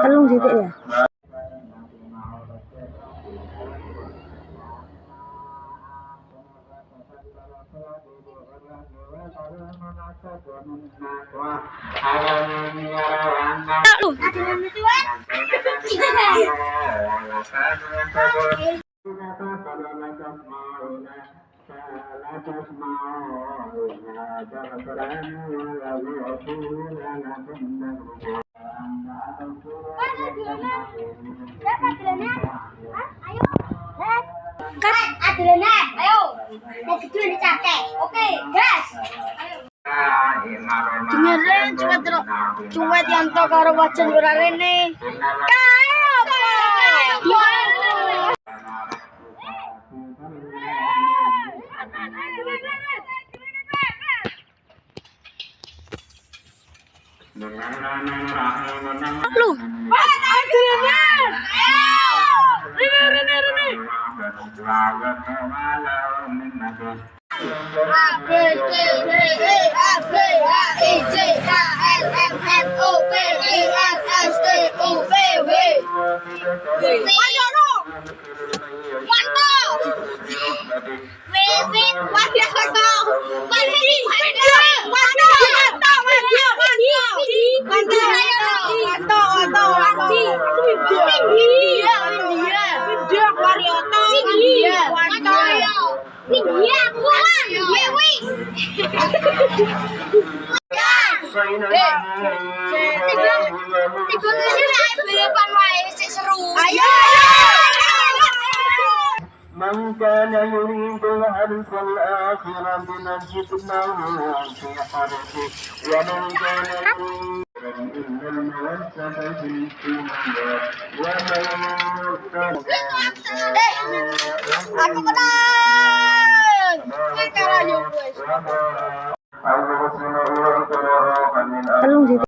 Telung titik ya. Ayo, mau kecil dicakek. Oke, gas. Dengerin cuwet yang to karo wajan ora rene. Kae apa? Lu. Rene. A B C D E F G H I J K L M N O P Q R S T U V W. Ayo Wanto. Wewit Wanto. من كان يريد الحرث الآخرة نجد له في حرثه ومن كان يريد إن المودة في الدنيا ومن Aku menang. كان Telung titik.